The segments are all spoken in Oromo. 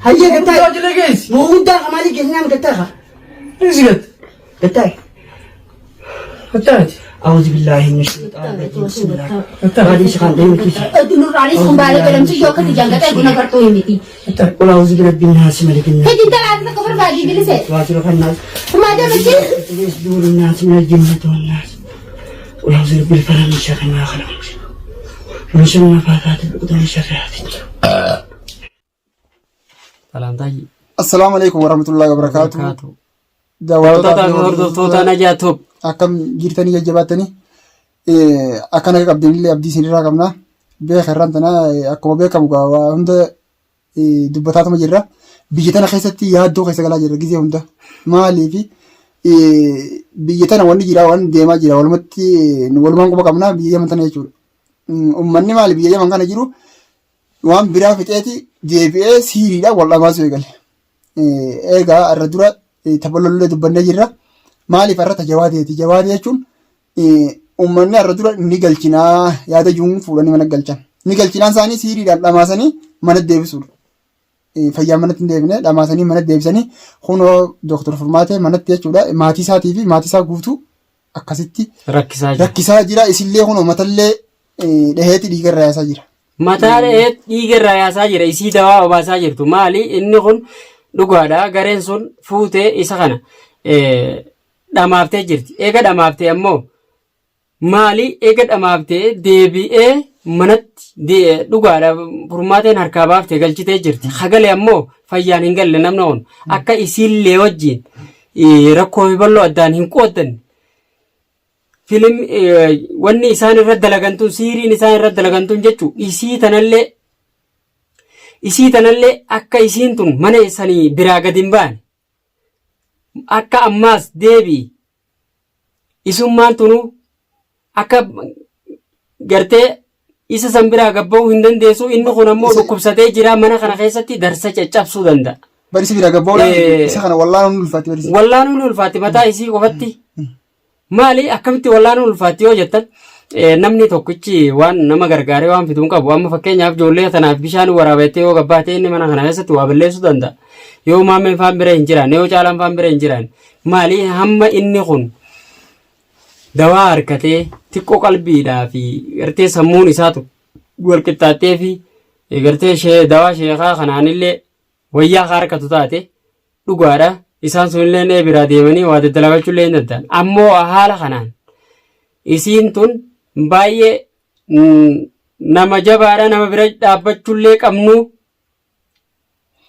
هيا قتاي مو ودا مالي جنان قتاها ايش قلت؟ قتاي قتلت أعوذ بالله من الشيطان الرجيم بسم الله هذه شغال دايمتي نور عليكم بالك لم تجوا كتجان قتاي كنا قرطوا يمتي قل أعوذ برب الناس ملك الناس هدي انت لازم كفر باقي بلسه واترك الناس ما دام شيء يصدور الناس من الجنة والناس قل أعوذ برب الفلق من شر ما خلق من شر النفاثات العقد من شر حاسد. سلام طيب. السلام عليكم ورحمة الله وبركاته. Hordoftoota najaatuuf akkam jirtanii jajjabaatanii akkana qabdinillee abdii isinirraa qabna. Beeka irraan tana akkuma beekamu waa hunda dubbataatuma jirra. Biyya tana keessatti yaaddoo keessa galaa jirra gizee hunda. Maaliif biyya tana wanni jira waan deemaa jira walumatti walumaan quba qabna biyya Yaman tana jechuudha. Uummanni maali biyya Yaman kana jiru waan biraa fixeeti deebi'ee siiriidhaan wal dhamaasuu eegale. Egaa irra dura taphalollee dubbannee jirra. Maaliif irratti jawaateeti? Jawaatee jechuun uummanni irra dura ni galchinaa yaada juun fuudhanii mana galchan. Ni galchinaan isaanii siiriidhaan dhamaasanii mana deebisuudha. Fayyaa manatti hin deebine dhamaasanii mana deebisanii kunoo Dooktor Furmaatee manatti jechuudha. Maatii isaatii fi maatii isaa guutuu akkasitti rakkisaa jira. Isillee kunoo matallee dhaheetti dhiigarra yaasaa jira. Mataa dhaheetti dhiigarra yaasaa jira. Isii dawaa obaasaa jirtu. Maali inni kun dhugaadha. Gareen sun fuutee isa kana dhamaaftee jirti. Eega dhamaaftee ammoo maali eega dhamaaftee deebi'ee manatti dhugaadha. Furmaateen harkaa baaftee galchitee jirti. Hagalee ammoo fayyaan hin galle namni kun akka isiillee wajjin rakkoo bal'oo addaan hin qooddanne. Filim wanni isaan irra dalagantuun siiriin isaan irra dalagantuun jechuun isii tanallee akka isiin tun mana sanii biraa gadi hin baane akka ammaas deebii isummaan tunu akka gartee isa san biraa gabba'uu hin dandeessu inni kun ammoo dhukkubsatee jira mana kana keessatti darsa caccabsuu danda'a. Barisi biraa gabba'uu isa kana wallaanuun ulfaatti barisi. Wallaanuun ulfaatti mataa isii qofatti. Maali akkamitti wallaanuun ulfaatti yoo jettan namni tokkichi waan nama gargaaree waan fituun qabu amma fakkeenyaaf ijoollee tanaaf bishaan waraabatee yoo gabbaatee inni mana kana keessatti waa balleessuu danda'a. Yoo maammeen faan bira hin jiraanne yoo caalaan faan bira hin jiraanne maali hamma inni kun dawaa harkatee xiqqoo qalbiidhaa fi gartee sammuun isaatu walqixxaattee fi gartee dawaa sheekaa kanaanillee wayyaa harkatu taate dhugaadha. Isaan sunillee biraa deemanii waa daddalagachuullee hin danda'an. Ammoo haala kanaan isiin tun baay'ee nama jabaadha nama bira dhaabbachuullee qabnu.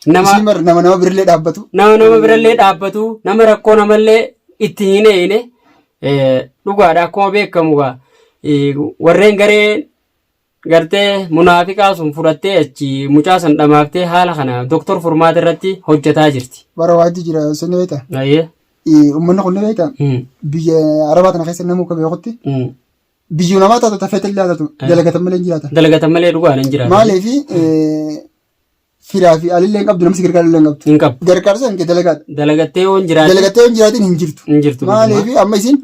Nama birallee dhaabbatu. Nama birallee dhaabbatu nama rakkoo namallee itti hin eeyine dhugaadha akkuma beekamu warreen gartee munaafiqaa sun fudhattee achi mucaa san dhamaaftee haala kana Dooktor Furmaatee irratti hojjetaa jirti. Bara waajji jira sun beekta. Uummanni kun beekta. Biyya Arabaa tana keessa namuu akka beekutti. Biyyuu namaa taatu tafeetti illee taatu dalagatan malee hin jiraatan. Dalagatan malee dhugaan hin jiraatan. Maaliif firaa fi alillee hin qabdu namni si gargaarullee hin qabdu. Hin qabdu. Gargaarsa hin dalagaadha. Dalagattee yoo hin jiraatin. Dalagatee yoo hin jiraatin hin jirtu. Hin jirtu. Maaliif amma isin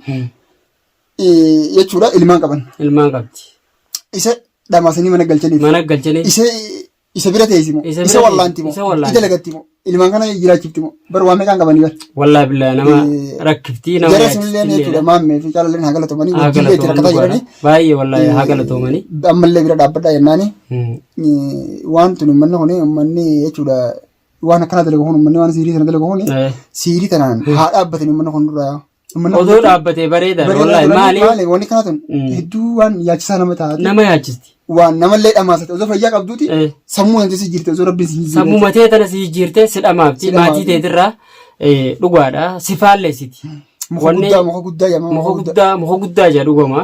jechuudha ilmaan qaban. Ilmaan qabdi. Isa dhamaasanii mana galchaniif. Mana galchaniif. Isa bira teessimu. Isa wallaantimu. Isa dalagattimu. Ilmaan kana jiraachiftimu. Bar waan meeqaan qabanii bar. Wallaahi billaa nama rakkiftii nama jara sunillee jechuudha maammee fi caalalleen haa galatoomanii wajjillee itti rakkataa jiranii. Baay'ee wallaahi haa galatoomanii. Ammallee bira dhaabbadhaa jennaani. Waan tuni uummanni jechuudha waan akkana dalagu kun uummanni waan siirii tana dalagu kun siirii tanaan haa dhaabbatanii uummanni kun dura. Odoo dhaabbatee bareeda wallaahi maali wanni kana tun hedduu waan yaachisaa nama taate. Nama yaachisti. Waan namallee dhamaasate osoo fayyaa qabduuti sammuu wanti si jirte osoo rabbiin si jirte. Sammuu matee tana si jirte si dhamaafti maatii teetirraa dhugaadha si faalleessiti. Muka guddaa jedha dhugama.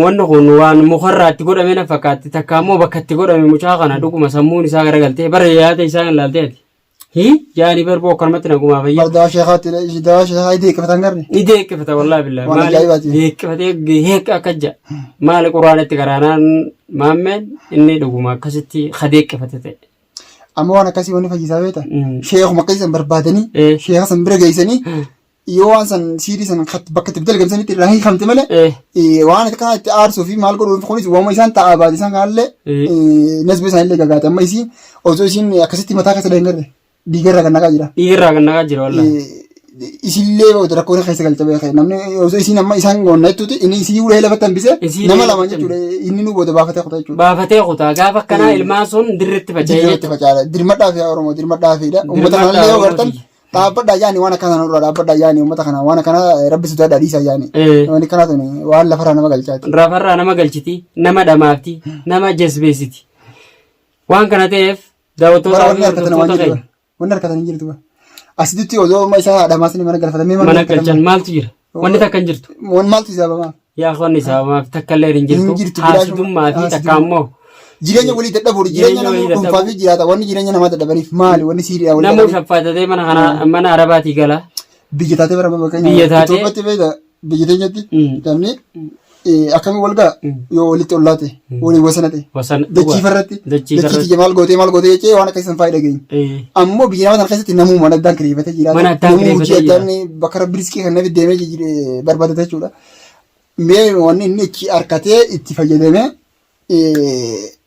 Wanni kun waan mukarraa itti godhame na fakkaatti takka ammoo bakka itti godhame mucaa kana dhuguma sammuun isaa garagaltee bara yaada isaa hin laalteeti. jaani barboo akkanumatti nagumaa fayya. Bardaa sheekaatti daawaa sheekaa deeqqifatan garri. Ni deeqqifata wallaahi billahi. Waan ajaa'ibaati. Deeqqifatee heeqa akka ja'a. Maali quraanatti garaanaan maammeen inni dhuguma akkasitti ka deeqqifate ta'e. Amma waan akkasii wanni fayyisaa beekta. Sheekuma akkasii san barbaadanii sheeka san bira geessanii yoo waan san siirii san bakka itti dalgamsanitti irraa hiikamte malee waan akka itti aarsuu fi maal godhuuf kunis waamuma isaan taa'aa baate isaan kanallee nasbee isaanillee gagaate amma isiin osoo isiin akkasitti mataa keessa dhahingarre dhiigarraa kan naqaa jira. Dhiigarraa kan naqaa jira wallaahi. Isillee rakkoon keessa galcha beeka namni osoo isiin amma isaan goonna jettuuti inni isii ulee lafatti hambisee nama lama jechuudha inni nu booda baafatee kutaa jechuudha. Baafatee kutaa gaafa akkanaa ilmaan sun dirreetti faca'ee jechuudha. Dirmadhaa fi Oromoo dirmadhaa fiidha. Uummata kanallee yoo gartan dhaabbadhaa yaani waan akkana nurraa dhaabbadhaa yaani uummata kana waan akkana rabbi sodaadhaa dhiisaa yaani. Wanni kana tuni waan lafarraa nama galchaati. Lafarraa nama galchiti nama dhamaafti nama jazbeessiti. Waan kana ta'eef daawwattoota fi hordoftoota ta'e. Wanni harkatanii jirtu. Asitti osoo isaa dhamaasni mana galfatamee mana galchan maaltu jira? Wanni takka hin jirtu. Maaltu sababaaf? Yaa wanni sababaaf takka illee hin jirtu. Haasudummaa fi takka ammoo. Jireenya walii dadhabuudha. Jireenya nama dhuunfaa fi jiraata. Wanni jireenya namaa dadhabaniif maali? Wanni siiriyaa walii dadhabaniif. Namuu shaffatatee mana arabaatii gala. Biyya taatee bara bakka biyya taatee. Itoophiyaatti beekta biyya teenyatti namni akkamii wal ga'a yoo walitti ollaate walii wasanate dachiifarratti dachiitii maal gootee jechee waan akkasiin faayidaa geenya. Ammoo biyya nama sana keessatti namuu mana addaan kireeffatee jiraata. Namuu hojii addaan bakka rabbi riskii kan nafi deemee barbaadata jechuudha. Mee wanni inni itti harkatee itti fayyadamee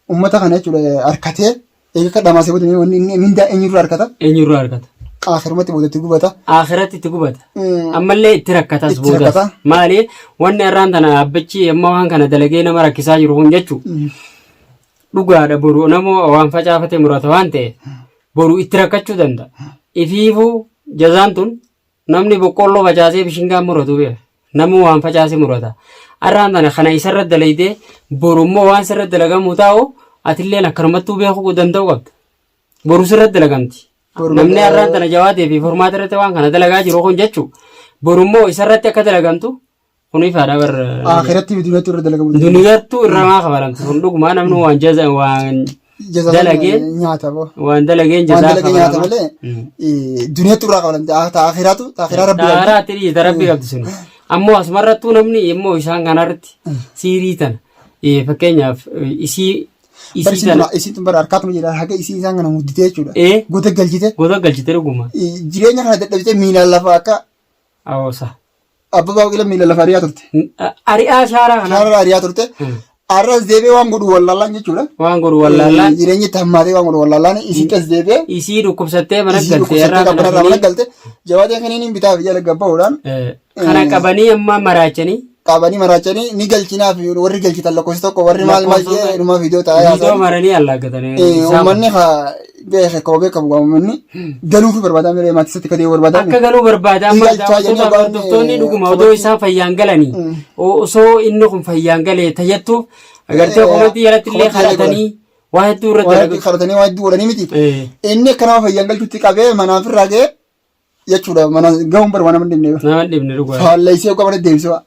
uummata kana jechuudha harkatee eega dhamaasee boodamee wanni inni mindaa eenyurraa harkata. Eenyurraa harkata. Akhiratti boodatti gubata. Akhiratti itti gubata. Ammallee itti rakkatas boodas. Maali wanni irraan tana abbachi amma waan kana dalagee nama rakkisaa jiru kun jechuun dhugaadha boru namoo waan facaafate murata waan ta'e boru itti rakkachuu danda'a. Ifiifuu jazaan tun namni boqqolloo facaasee bishingaan muratu beeka. Namni waan facaasee murata. Irraan tana kana isarra dalaydee boru immoo waan sirra dalagamu taa'u atillee akkanumattuu beekuu danda'u qabda. Boru sirra dalagamti. Namni irraan tana jawaatee fi formaata irratti waan kana dalagaa jiru kun jechuun borummoo isarratti akka dalagamtu kuni faadha barra. Akhiratti duniyattuu irra dalagamu. Duniyattuu irra maa kabalamtu kun dhugumaa namni waan dalagee nyaata waan dalageen jazaa nyaata malee duniyattuu irraa kabalamte akhiraa rabbi qabdi. Akhiraa dhiita rabbi qabdi sun ammoo asumarrattuu namni immoo isaan kanarratti siirii tana fakkeenyaaf isii. Isin tun bara harkaatuma jedha haga isii isaan kana mudditee jechuudha. Goota galchite. Goota galchite dhuguma. Jireenya kana dadhabitee miilaan lafa akka. Awoosa. Abbaa baaqila miilaan lafa ari'aa turte. Ari'aa shaaraa kana. Shaaraa ari'aa turte. Arras deebee waan godhu wallaallaan jechuudha. Waan godhu wallaallaan. Jireenya itti hammaatee waan godhu wallaallaan isii as deebee. Isii dhukkubsattee mana galte. Mana galte. Jawaatee kaniin bitaa fi jala gabbaa'uudhaan. Kana qabanii amma maraachanii. Qabanii maraachanii ni galchinaaf warri galchitan lakkoofsi tokko warri maal jee dhuma viidiyoo taa'ee viidiyoo maranii allaagatanii. Uummanni beekamu uummanni galuufi barbaada miree maatisatti kadee barbaada. Akka galuu barbaada amma hordoftoonni dhuguma odoo isaan fayyaan galanii osoo inni kun fayyaan galee tayyattuuf agartee komantii jalatti illee kadhatanii waa hedduu irratti dalagu. Kadhatanii waa hedduu godhanii miti. Inni akka nama fayyaan galchuutti qabee manaaf irraa ga'ee jechuudha mana ga'uun barbaada nama dhibnee. Nama dhibne dhugaa. Faalleessee qabanii deebisee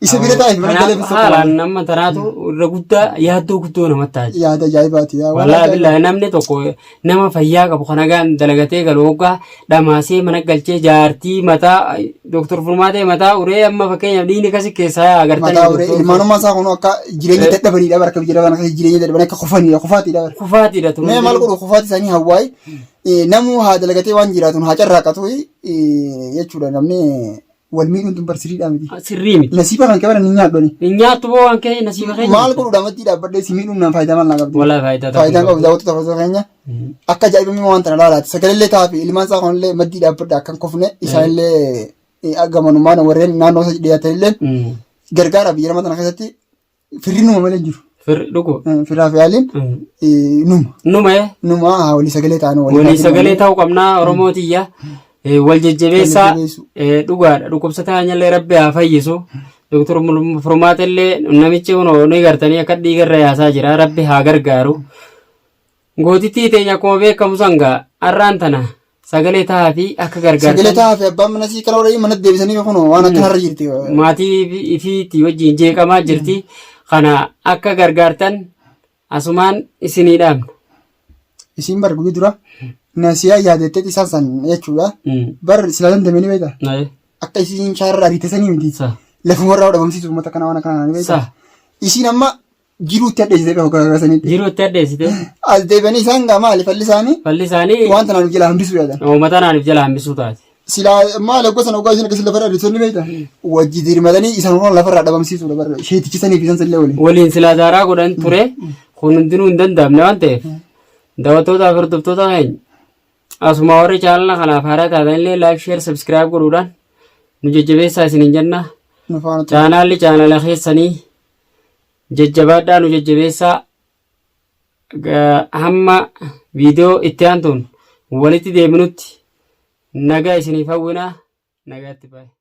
isa bira taa'ee mana galee bisu haalaan nama tanaatu irra guddaa yaaddoo guddoo namatti ta'a. Yaada ajaa'ibaati. Wallaahi billahi namni tokko nama fayyaa qabu kana gaan dalagatee galu hoggaa dhamaasee mana galchee jaartii mataa Dooktor Furmaatee mataa uree amma fakkeenyaaf dhiigni kasi keessaa agartanii. Mataa uree ilmaanummaa isaa kun akka jireenya dadhabaniidha barka biyya kana akka jireenya dadhabanii akka kufaniidha kufaatiidha. Kufaatiidha tun. Mee maal godhu kufaati isaanii hawwaa'e namuu haa dalagatee waan jiraatuun haa carraaqatu jechuudha namni. Wal miidhuun tun barsiriidhaa miti. Sirrii miti. Nasiiba kan qaban ni nyaadhani. Ni nyaattu boo waan ka'e nasiiba keenya. Maal godhuudha maddii dhaabbadhee si miidhuun naan faayidaa maal naa qabdi. Walaa faayidaa ta'u. Faayidaa qabu daawwatu taphatu keenya. Akka ajaa'ibamii waan tana laalaati. Sagalee taa'aa ilmaan isaa kunillee maddii dhaabbadhaa akkan kofne isaanillee gamanummaan warreen naannoo isa dhiyaatanillee gargaara biyya nama tana keessatti firrinuma malee jiru. Dhugu. Firaaf yaaliin numa. Numa walii sagalee taa'an walii sagalee ta'uu qabnaa Oromootiyya. Wal jajjabeessaa dhugaadha dhukkubsataa nyallee rabbi haa fayyisu Dooktor Furmaatellee namichi kun ni gartanii akka dhiigarra yaasaa jira rabbi haa gargaaru gootittii teenya akkuma beekamu sangaa arraan tana sagalee taa'aa fi akka gargaartan sagalee taa'aa fi abbaan mana sii kana hodhanii mana deebisanii kun waan akka har'a jirti maatii ifiitti wajjin jeeqamaa jirti kana akka gargaartan asumaan isinii dhaabna. isin bar guyyaa dura nasiyaa yaadettee isaan san jechuudha. Bar silaa dandamanii beekta. Akka isin shaarra ariitasanii miti. Lafumarraa dhabamsiisu uummata kana waan akkanaa ni beekta. Isin amma jiruutti addeessitee gaggaasaniitti. Jiruutti addeessitee. As deebi'anii isaan gaa maali falli isaanii? Falli isaanii. Wanta naannoo jala hambisuu yaadan. Uummata naannoo jala hambisuu taate. Silaa maal akka sana ogaa isin akkasii lafarraa dhiisonni beekta. Wajji dirmatanii isaan waan lafarraa dhabamsiisuudha barra sheetichisanii fi sansallee waliin. Waliin silaa daaraa godhan ture kun hundinuu hin danda'amne waan ta'eef daawwattootaa fi hordoftoota keenya asuma warri chaanala kanaaf haaraa taatanillee laayik sheer sabskiraayib godhuudhaan nu jajjabeessaa isiniin jenna. Chaanaalli chaanala keessanii jajjabaadhaa nu jajjabeessaa hamma viidiyoo itti aantuun walitti deebinutti nagaa isiniif hawwinaa nagaatti baay'ee.